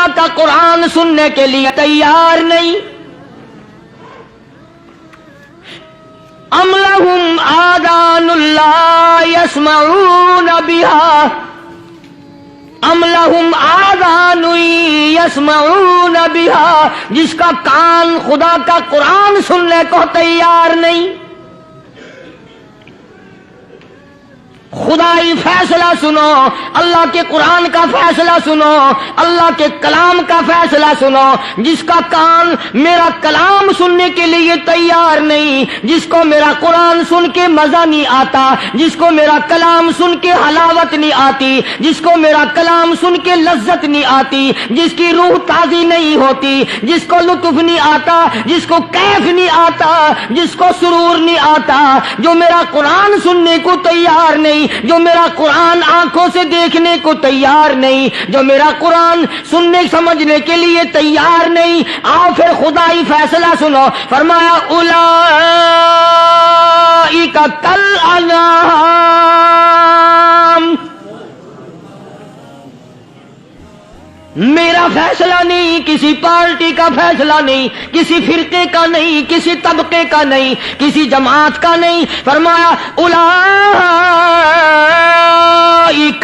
خدا کا قرآن سننے کے لیے تیار نہیں. ام لہم آذان لا یسمعون بہا ام لہم آذان یسمعون بہا، جس کا کان خدا کا قرآن سننے کو تیار نہیں. خدائی فیصلہ سنو، اللہ کے قرآن کا فیصلہ سنو، اللہ کے کلام کا فیصلہ سنو. جس کا کان میرا کلام سننے کے لیے تیار نہیں، جس کو میرا قرآن سن کے مزہ نہیں آتا، جس کو میرا کلام سن کے حلاوت نہیں آتی، جس کو میرا کلام سن کے لذت نہیں آتی، جس کی روح تازی نہیں ہوتی، جس کو لطف نہیں آتا، جس کو کیف نہیں آتا، جس کو سرور نہیں آتا، جو میرا قرآن سننے کو تیار نہیں، جو میرا قرآن آنکھوں سے دیکھنے کو تیار نہیں، جو میرا قرآن سننے سمجھنے کے لیے تیار نہیں. آؤ پھر خدائی فیصلہ سنو. فرمایا اولئک کالانعام. میرا فیصلہ نہیں، کسی پارٹی کا فیصلہ نہیں، کسی فرقے کا نہیں، کسی طبقے کا نہیں، کسی جماعت کا نہیں. فرمایا اولئک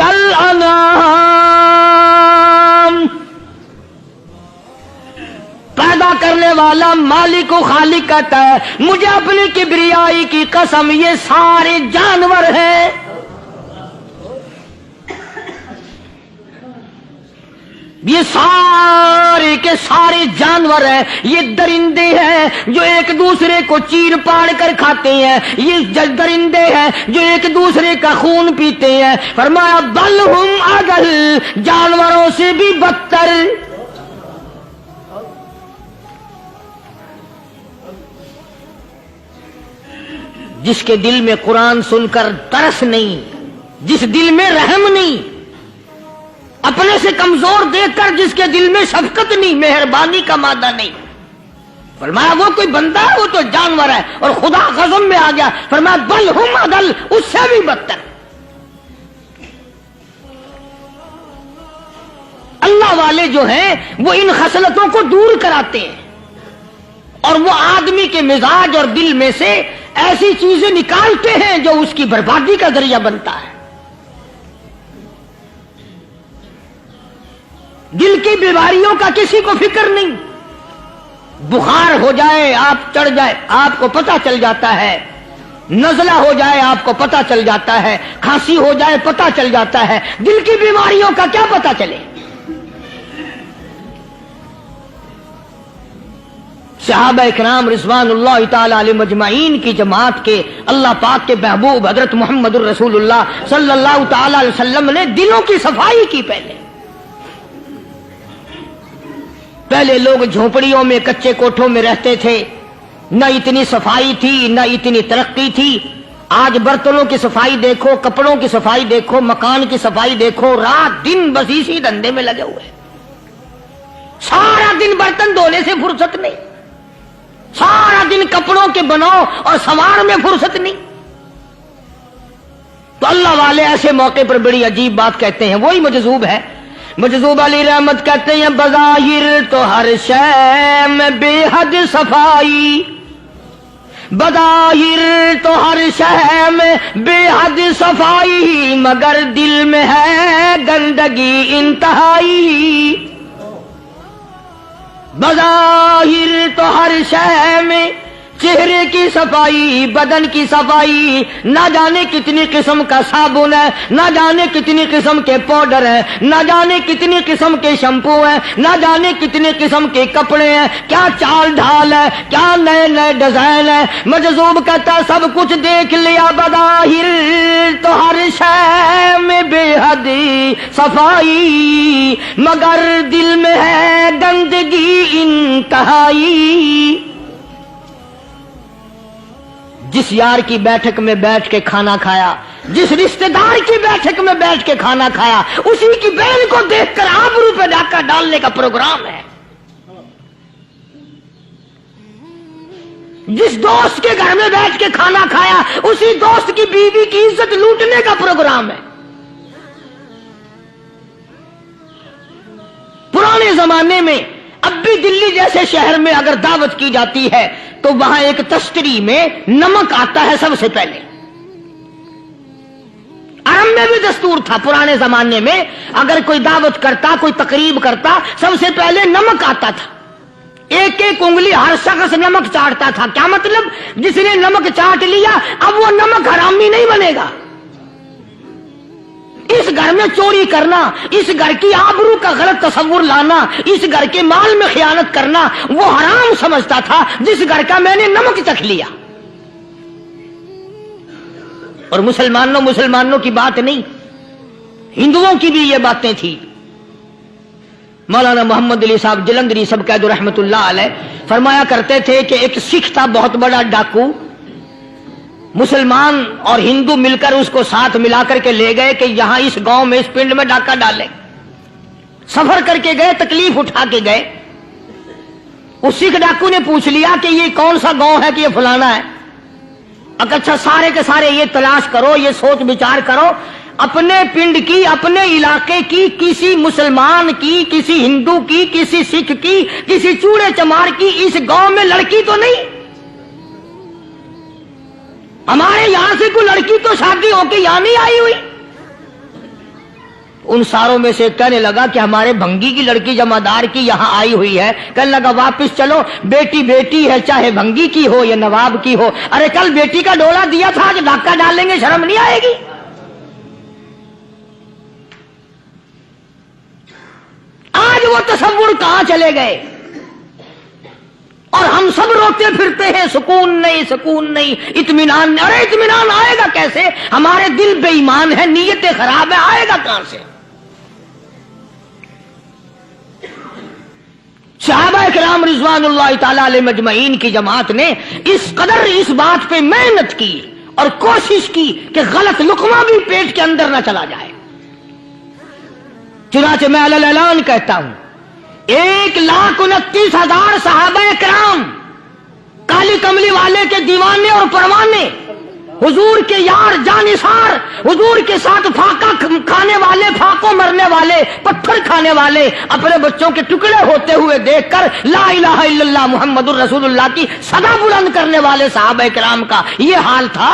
الانعام. پیدا کرنے والا مالک و خالق کہتا ہے مجھے اپنی کبریائی کی قسم یہ سارے جانور ہیں. یہ سارے کے سارے جانور ہیں، یہ درندے ہیں جو ایک دوسرے کو چیر پاڑ کر کھاتے ہیں، یہ درندے ہیں جو ایک دوسرے کا خون پیتے ہیں. فرمایا بل ہم اضل، جانوروں سے بھی بدتر. جس کے دل میں قرآن سن کر ترس نہیں، جس دل میں رحم نہیں، اپنے سے کمزور دیکھ کر جس کے دل میں شفقت نہیں، مہربانی کا مادہ نہیں، فرمایا وہ کوئی بندہ ہے، وہ تو جانور ہے. اور خدا غضب میں آ گیا، فرمایا بل ہم اضل، اس سے بھی بدتر. اللہ والے جو ہیں وہ ان خصلتوں کو دور کراتے ہیں، اور وہ آدمی کے مزاج اور دل میں سے ایسی چیزیں نکالتے ہیں جو اس کی بربادی کا ذریعہ بنتا ہے. دل کی بیماریوں کا کسی کو فکر نہیں. بخار ہو جائے، آپ چڑھ جائے، آپ کو پتہ چل جاتا ہے. نزلہ ہو جائے، آپ کو پتہ چل جاتا ہے. کھانسی ہو جائے، پتہ چل جاتا ہے. دل کی بیماریوں کا کیا پتہ چلے؟ صحابہ اکرام رضوان اللہ تعالی علیہم اجمعین کی جماعت کے اللہ پاک کے محبوب حضرت محمد الرسول اللہ صلی اللہ تعالی علیہ وسلم نے دلوں کی صفائی کی. پہلے لوگ جھونپڑیوں میں کچے کوٹھوں میں رہتے تھے، نہ اتنی صفائی تھی، نہ اتنی ترقی تھی. آج برتنوں کی صفائی دیکھو، کپڑوں کی صفائی دیکھو، مکان کی صفائی دیکھو، رات دن بس اسی دھندے میں لگے ہوئے. سارا دن برتن دھونے سے فرصت نہیں، سارا دن کپڑوں کے بناؤ اور سنوار میں فرصت نہیں. تو اللہ والے ایسے موقع پر بڑی عجیب بات کہتے ہیں. وہی مجذوب ہے، مجذوب علی رحمت کہتے ہیں بظاہر تو ہر شے میں بے حد صفائی، بظاہر تو ہر شے میں بے حد صفائی، مگر دل میں ہے گندگی انتہائی. بظاہر تو ہر شے میں چہرے کی صفائی، بدن کی صفائی، نہ جانے کتنی قسم کا صابن ہے، نہ جانے کتنی قسم کے پاؤڈر ہیں، نہ جانے کتنی قسم کے شیمپو ہیں، نہ جانے کتنی قسم کے کپڑے ہیں، کیا چال ڈھال ہے، کیا نئے نئے ڈیزائن ہے. مجذوب کہتا سب کچھ دیکھ لیا، بظاہر تو ہر شے میں بے حد صفائی، مگر دل میں ہے گندگی انتہائی. جس یار کی بیٹھک میں بیٹھ کے کھانا کھایا، جس رشتہ دار کی بیٹھک میں بیٹھ کے کھانا کھایا، اسی کی بہن کو دیکھ کر آبرو پہ ڈاکہ ڈالنے کا پروگرام ہے. جس دوست کے گھر میں بیٹھ کے کھانا کھایا، اسی دوست کی بیوی کی عزت لوٹنے کا پروگرام ہے. پرانے زمانے میں اب بھی دلی جیسے شہر میں اگر دعوت کی جاتی ہے تو وہاں ایک تشتری میں نمک آتا ہے سب سے پہلے. عرب میں بھی دستور تھا پرانے زمانے میں، اگر کوئی دعوت کرتا، کوئی تقریب کرتا، سب سے پہلے نمک آتا تھا. ایک ایک انگلی ہر شخص نمک چاٹتا تھا. کیا مطلب؟ جس نے نمک چاٹ لیا اب وہ نمک حرامی نہیں بنے گا. اس گھر میں چوری کرنا، اس گھر کی آبرو کا غلط تصور لانا، اس گھر کے مال میں خیانت کرنا وہ حرام سمجھتا تھا جس گھر کا میں نے نمک چکھ لیا. اور مسلمانوں کی بات نہیں، ہندوؤں کی بھی یہ باتیں تھی. مولانا محمد علی صاحب جلندری سب قید رحمت اللہ علیہ فرمایا کرتے تھے کہ ایک سکھ تھا بہت بڑا ڈاکو، مسلمان اور ہندو مل کر اس کو ساتھ ملا کر کے لے گئے کہ یہاں اس گاؤں میں اس پنڈ میں ڈاکہ ڈالے. سفر کر کے گئے، تکلیف اٹھا کے گئے. اس سکھ ڈاکو نے پوچھ لیا کہ یہ کون سا گاؤں ہے کہ یہ فلانا ہے. اچھا سارے کے سارے یہ تلاش کرو، یہ سوچ بچار کرو، اپنے پنڈ کی، اپنے علاقے کی، کسی مسلمان کی، کسی ہندو کی، کسی سکھ کی، کسی چوڑے چمار کی اس گاؤں میں لڑکی تو نہیں؟ ہمارے یہاں سے کوئی لڑکی تو شادی ہو کے یہاں نہیں آئی ہوئی؟ ان ساروں میں سے کہنے لگا کہ ہمارے بھنگی کی لڑکی جمعدار کی یہاں آئی ہوئی ہے. کہنے لگا واپس چلو، بیٹی بیٹی ہے چاہے بھنگی کی ہو یا نواب کی ہو. ارے کل بیٹی کا ڈولا دیا تھا کہ ڈاکہ ڈالیں گے، شرم نہیں آئے گی؟ آج وہ تصور کہاں چلے گئے؟ اور ہم سب روتے پھرتے ہیں سکون نہیں، سکون نہیں، اطمینان نہیں. ارے اطمینان آئے گا کیسے؟ ہمارے دل بے ایمان ہے، نیتیں خراب ہے، آئے گا کہاں سے؟ صحابہ کرام رضوان اللہ تعالی علیہ مجمعین کی جماعت نے اس قدر اس بات پہ محنت کی اور کوشش کی کہ غلط لقمہ بھی پیٹ کے اندر نہ چلا جائے. چنانچہ میں علی الاعلان کہتا ہوں 1,29,000 صحابہ کرام کالی کملی والے کے دیوانے اور پروانے، حضور کے یار جانثار، حضور کے ساتھ پھاقہ کھانے والے، پھاقوں مرنے والے، پتھر کھانے والے، اپنے بچوں کے ٹکڑے ہوتے ہوئے دیکھ کر لا الہ الا اللہ محمد الرسول اللہ کی صدا بلند کرنے والے صحابہ کرام کا یہ حال تھا.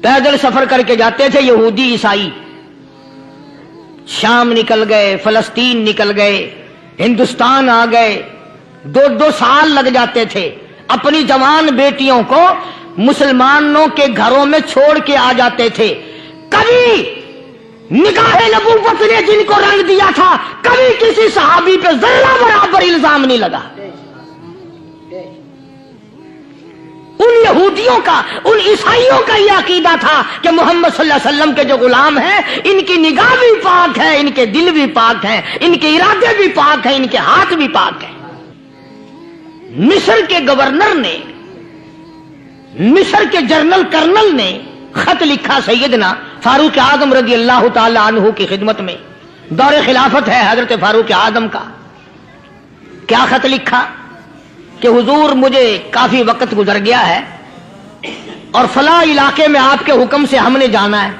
پیدل سفر کر کے جاتے تھے یہودی عیسائی، شام نکل گئے، فلسطین نکل گئے، ہندوستان آ گئے، 2 سال لگ جاتے تھے. اپنی جوان بیٹیوں کو مسلمانوں کے گھروں میں چھوڑ کے آ جاتے تھے. کبھی نگاہ نبوت نے جن کو رنگ دیا تھا، کبھی کسی صحابی پہ ذرہ برابر الزام نہیں لگا. ان یہودیوں کا، ان عیسائیوں کا یہ عقیدہ تھا کہ محمد صلی اللہ علیہ وسلم کے جو غلام ہیں ان کی نگاہ بھی پاک ہے، ان کے دل بھی پاک ہیں، ان کے ارادے بھی پاک ہیں، ان کے ہاتھ بھی پاک ہیں. مصر کے گورنر نے، مصر کے جنرل کرنل نے خط لکھا سیدنا فاروق اعظم رضی اللہ تعالی عنہ کی خدمت میں. دور خلافت ہے حضرت فاروق اعظم کا. کیا خط لکھا کہ حضور مجھے کافی وقت گزر گیا ہے اور فلاں علاقے میں آپ کے حکم سے ہم نے جانا ہے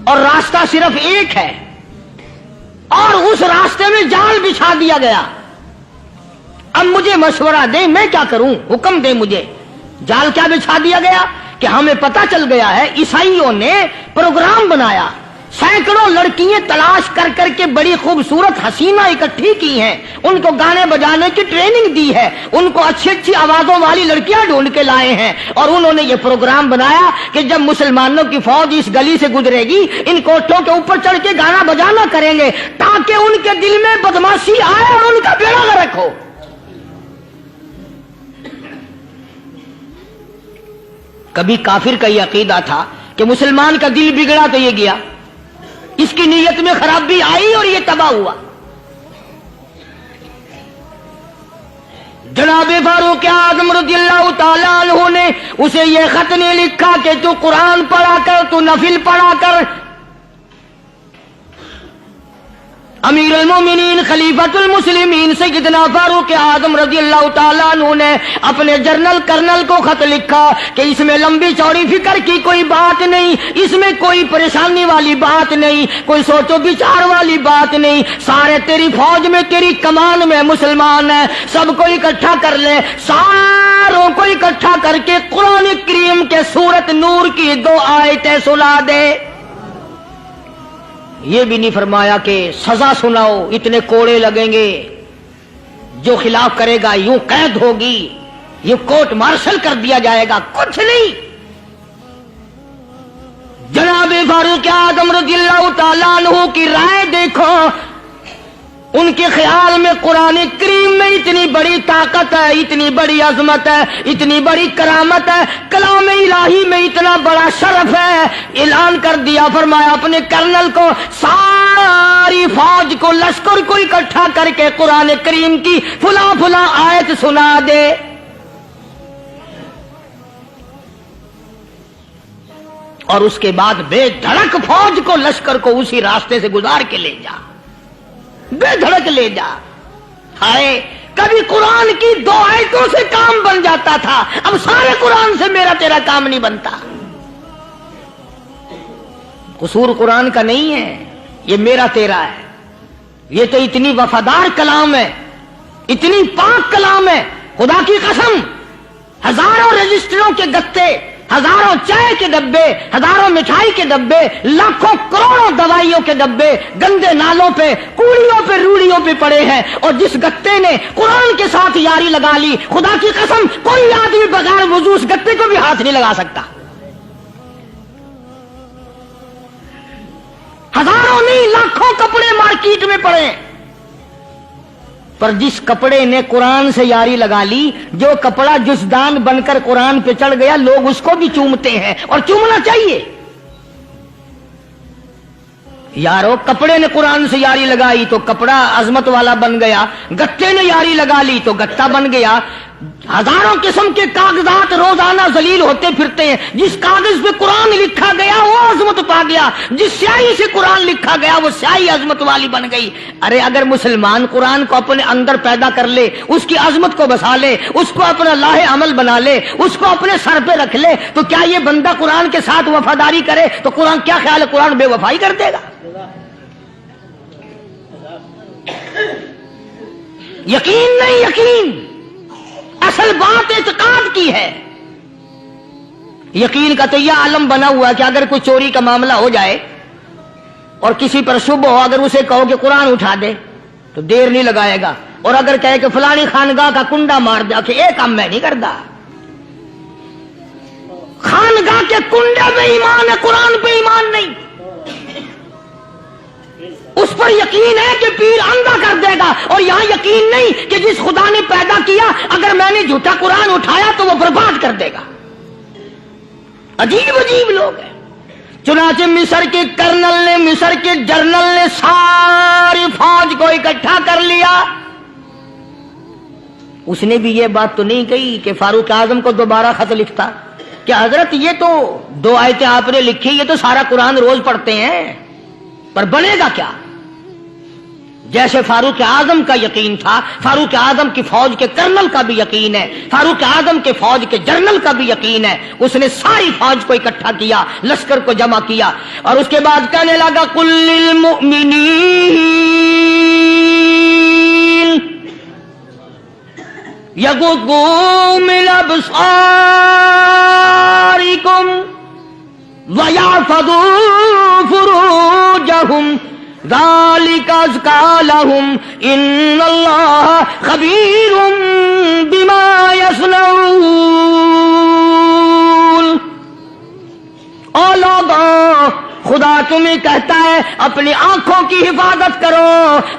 اور راستہ صرف ایک ہے اور اس راستے میں جال بچھا دیا گیا. اب مجھے مشورہ دیں میں کیا کروں، حکم دیں مجھے. جال کیا بچھا دیا گیا کہ ہمیں پتا چل گیا ہے عیسائیوں نے پروگرام بنایا، سینکڑوں لڑکیاں تلاش کر کر کے بڑی خوبصورت حسینہ اکٹھی کی ہیں، ان کو گانے بجانے کی ٹریننگ دی ہے، ان کو اچھی اچھی آوازوں والی لڑکیاں ڈھونڈ کے لائے ہیں اور انہوں نے یہ پروگرام بنایا کہ جب مسلمانوں کی فوج اس گلی سے گزرے گی ان کوٹھوں کے اوپر چڑھ کے گانا بجانا کریں گے تاکہ ان کے دل میں بدماشی آئے اور ان کا بیڑا غرق ہو. کبھی کافر کا یہ عقیدہ تھا کہ مسلمان کا دل بگڑا تو یہ گیا، اس کی نیت میں خرابی آئی اور یہ تباہ ہوا. جناب فاروق اعظم رضی اللہ تعالی عنہ نے اسے یہ خط نہیں لکھا کہ تو قرآن پڑھا کر، تو نفل پڑھا کر. امیر المومنین خلیفۃ المسلمین سیدنا فاروق اعظم رضی اللہ تعالیٰ عنہ نے اپنے جنرل کرنل کو خط لکھا کہ اس میں لمبی چوڑی فکر کی کوئی بات نہیں، اس میں کوئی پریشانی والی بات نہیں، کوئی سوچ و بچار والی بات نہیں، سارے تیری فوج میں تیری کمان میں مسلمان ہیں، سب کو اکٹھا کر لے، ساروں کو اکٹھا کر کے قرآن کریم کے سورت نور کی 2 آیتیں سنا دے۔ یہ بھی نہیں فرمایا کہ سزا سناؤ، اتنے کوڑے لگیں گے، جو خلاف کرے گا یوں قید ہوگی، یہ کورٹ مارشل کر دیا جائے گا، کچھ نہیں۔ جناب فاروق اعظم رضی اللہ تعالیٰ عنہ کی رائے دیکھو، ان کے خیال میں قرآن کریم میں اتنی بڑی طاقت ہے، اتنی بڑی عظمت ہے، اتنی بڑی کرامت ہے، کلام الہی میں اتنا بڑا شرف ہے۔ اعلان کر دیا، فرمایا اپنے کرنل کو ساری فوج کو لشکر کو اکٹھا کر کے قرآن کریم کی فلاں فلاں آیت سنا دے۔ اور اس کے بعد بے دھڑک فوج کو لشکر کو اسی راستے سے گزار کے لے جا، بے دھڑک لے جا۔ ہائے کبھی قرآن کی 2 آیتوں سے کام بن جاتا تھا، اب سارے قرآن سے میرا تیرا کام نہیں بنتا۔ قصور قرآن کا نہیں ہے، یہ میرا تیرا ہے۔ یہ تو اتنی وفادار کلام ہے، اتنی پاک کلام ہے، خدا کی قسم ہزاروں رجسٹروں کے گتے، ہزاروں چائے کے ڈبے، ہزاروں مٹھائی کے ڈبے، لاکھوں کروڑوں دوائیوں کے ڈبے گندے نالوں پہ، کوڑیوں پہ، روڑیوں پہ پڑے ہیں، اور جس گتے نے قرآن کے ساتھ یاری لگا لی، خدا کی قسم کوئی آدمی بغیر وضو اس گتے کو بھی ہاتھ نہیں لگا سکتا۔ ہزاروں نہیں لاکھوں کپڑے مارکیٹ میں پڑے، پر جس کپڑے نے قرآن سے یاری لگا لی، جو کپڑا جزدان بن کر قرآن پہ چڑھ گیا، لوگ اس کو بھی چومتے ہیں، اور چومنا چاہیے۔ یارو کپڑے نے قرآن سے یاری لگائی تو کپڑا عظمت والا بن گیا، گتے نے یاری لگا لی تو گتا بن گیا۔ ہزاروں قسم کے کاغذات روزانہ ذلیل ہوتے پھرتے ہیں، جس کاغذ پہ قرآن لکھا گیا وہ عظمت پا گیا، جس سیاہی سے قرآن لکھا گیا وہ سیاہی عظمت والی بن گئی۔ ارے اگر مسلمان قرآن کو اپنے اندر پیدا کر لے، اس کی عظمت کو بسا لے، اس کو اپنا لاہ عمل بنا لے، اس کو اپنے سر پہ رکھ لے، تو کیا یہ بندہ قرآن کے ساتھ وفاداری کرے تو قرآن کیا خیال ہے قرآن بے وفائی کر دے گا؟ یقین نہیں، یقین اصل بات اعتقاد کی ہے۔ یقین کا تو یہ عالم بنا ہوا کہ اگر کوئی چوری کا معاملہ ہو جائے اور کسی پر شبہ ہو، اگر اسے کہو کہ قرآن اٹھا دے تو دیر نہیں لگائے گا، اور اگر کہے کہ فلانی خانگاہ کا کنڈا مار دیا کہ یہ کام میں نہیں کرتا۔ خانگاہ کے کنڈے پہ ایمان ہے، قرآن پہ ایمان نہیں۔ اس پر یقین ہے کہ پیر اندھا کر دے گا، اور یہاں یقین نہیں کہ جس خدا نے پیدا کیا اگر میں نے جھوٹا قرآن اٹھایا تو وہ برباد کر دے گا۔ عجیب عجیب لوگ ہیں۔ چنانچہ مصر کے کرنل نے، مصر کے جنرل نے ساری فوج کو اکٹھا کر لیا۔ اس نے بھی یہ بات تو نہیں کہی کہ فاروق اعظم کو دوبارہ خط لکھتا کہ حضرت یہ تو 2 آیتیں آپ نے لکھی، یہ تو سارا قرآن روز پڑھتے ہیں، پر بنے گا کیا؟ جیسے فاروق اعظم کا یقین تھا، فاروق اعظم کی فوج کے کرنل کا بھی یقین ہے، فاروق اعظم کے فوج کے جنرل کا بھی یقین ہے۔ اس نے ساری فوج کو اکٹھا کیا، لشکر کو جمع کیا، اور اس کے بعد کہنے لگا قل للمؤمنین یغضوا من ابصارکم وَيَحْفَظُوا فُرُوجَهُمْ ذَلِكَ أَزْكَىٰ لَهُمْ إِنَّ اللَّهَ خَبِيرٌ بِمَا يَصْنَعُونَ۔ او لوگوں، خدا تمہیں کہتا ہے اپنی آنکھوں کی حفاظت کرو،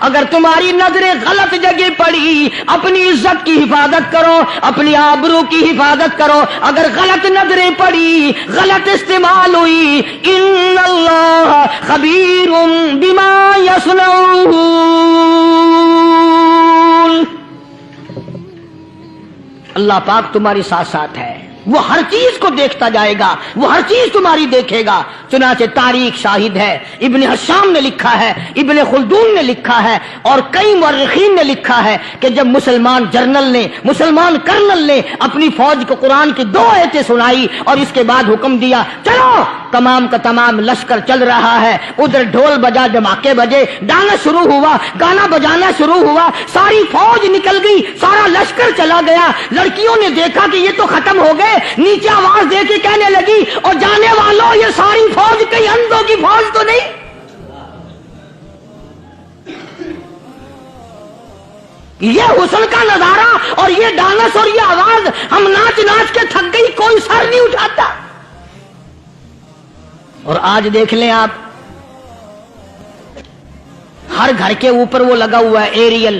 اگر تمہاری نظریں غلط جگہ پڑی اپنی عزت کی حفاظت کرو، اپنی آبرو کی حفاظت کرو، اگر غلط نظریں پڑی، غلط استعمال ہوئی، ان اللہ خبیر بما یصنعون، اللہ پاک تمہاری ساتھ ساتھ ہے، وہ ہر چیز کو دیکھتا جائے گا، وہ ہر چیز تمہاری دیکھے گا۔ چنانچہ تاریخ شاہد ہے، ابن حشام نے لکھا ہے، ابن خلدون نے لکھا ہے، اور کئی مورخین نے لکھا ہے کہ جب مسلمان کرنل نے اپنی فوج کو قرآن کی 2 آیتیں سنائی اور اس کے بعد حکم دیا چلو، تمام کا تمام لشکر چل رہا ہے، ادھر ڈھول بجا، دھماکے بجے، گانا شروع ہوا، گانا بجانا شروع ہوا، ساری فوج نکل گئی، سارا لشکر چلا گیا۔ لڑکیوں نے دیکھا کہ یہ تو ختم ہو گئے، نیچے آواز دے کے کہنے لگی اور جانے والوں یہ ساری فوج کئی اندھوں کی فوج تو نہیں؟ یہ حسن کا نظارہ اور یہ ڈانس اور یہ آواز، ہم ناچ ناچ کے تھک گئی، کوئی سر نہیں اٹھاتا۔ اور آج دیکھ لیں آپ، ہر گھر کے اوپر وہ لگا ہوا ہے ایریل،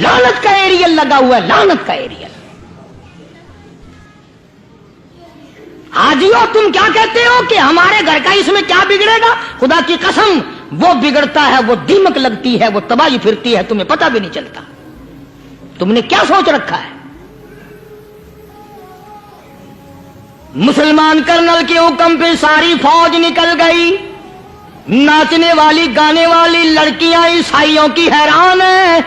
لعنت کا ایریل لگا ہوا ہے، لعنت کا ایریل۔ حاجیو تم کیا کہتے ہو کہ ہمارے گھر کا اس میں کیا بگڑے گا؟ خدا کی قسم وہ بگڑتا ہے، وہ دیمک لگتی ہے، وہ تباہی پھرتی ہے، تمہیں پتہ بھی نہیں چلتا۔ تم نے کیا سوچ رکھا ہے؟ مسلمان کرنل کے حکم پہ ساری فوج نکل گئی، ناچنے والی گانے والی لڑکیاں عیسائیوں کی حیران ہیں،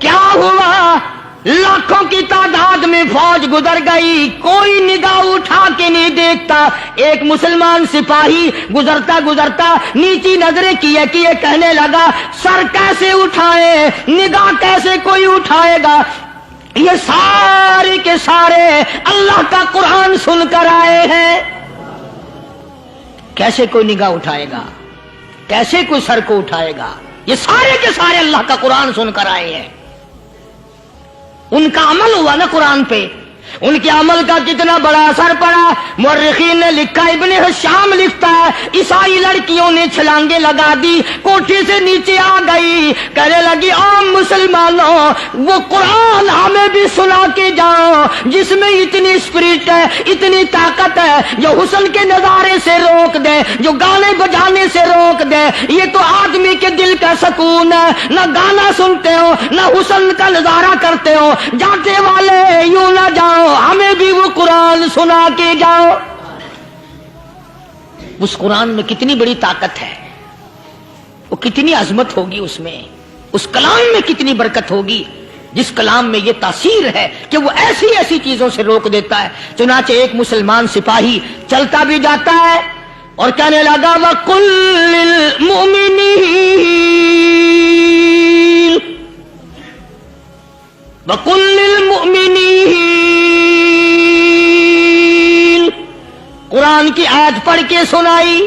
کیا ہوا؟ لاکھوں کی تعداد میں فوج گزر گئی، کوئی نگاہ اٹھا کے نہیں دیکھتا۔ ایک مسلمان سپاہی گزرتا گزرتا نیچی نظریں کیے کہنے لگا سر کیسے اٹھائے، نگاہ کیسے کوئی اٹھائے گا؟ یہ سارے کے سارے اللہ کا قرآن سن کر آئے ہیں، کیسے کوئی نگاہ اٹھائے گا؟ کیسے کوئی سر کو اٹھائے گا؟ یہ سارے کے سارے اللہ کا قرآن سن کر آئے ہیں۔ ان کا عمل ہوا نا قرآن پہ، ان کے عمل کا کتنا بڑا اثر پڑا۔ مورخین نے لکھا، ابن حشام لکھتا ہے عیسائی لڑکیوں نے چھلانگیں لگا دی، کوٹھی سے نیچے آ گئی، کہنے لگی عام مسلمانوں وہ قرآن ہمیں بھی سنا کے جاؤ جس میں اتنی اسپرٹ ہے، اتنی طاقت ہے، جو حسن کے نظارے سے روک دے، جو گانے بجانے سے روک دے۔ یہ تو آدمی کے دل کا سکون ہے، نہ گانا سنتے ہو نہ حسن کا نظارہ کرتے ہو، جاتے والے یوں نہ جاؤ، ہمیں بھی وہ قرآن سنا کے جاؤ۔ اس قرآن میں کتنی بڑی طاقت ہے، وہ کتنی عظمت ہوگی، اس میں اس کلام میں کتنی برکت ہوگی، جس کلام میں یہ تاثیر ہے کہ وہ ایسی ایسی چیزوں سے روک دیتا ہے۔ چنانچہ ایک مسلمان سپاہی چلتا بھی جاتا ہے اور کہنے لگا وَقُلْ لِلْمُؤْمِنِينَ قرآن کی آیت پڑھ کے سنائی،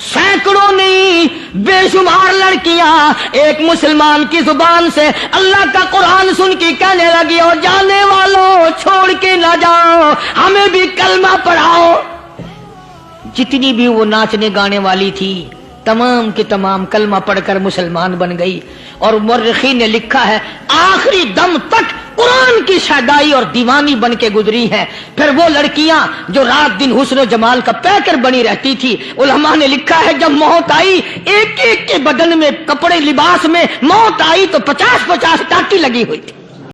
سینکڑوں نہیں بے شمار لڑکیاں ایک مسلمان کی زبان سے اللہ کا قرآن سن کے کہنے لگی اور جانے والوں چھوڑ کے نہ جاؤ، ہمیں بھی کلمہ پڑھاؤ۔ جتنی بھی وہ ناچنے گانے والی تھی تمام کے تمام کلمہ پڑھ کر مسلمان بن گئی۔ اور مورخین نے لکھا ہے آخری دم تک قرآن کی شیدائی اور دیوانی بن کے گزری ہے۔ پھر وہ لڑکیاں جو رات دن حسن و جمال کا پیکر بنی رہتی تھی، علماء نے لکھا ہے جب موت آئی ایک ایک کے بدن میں کپڑے لباس میں موت آئی تو 50-50 ٹاکی لگی ہوئی تھی۔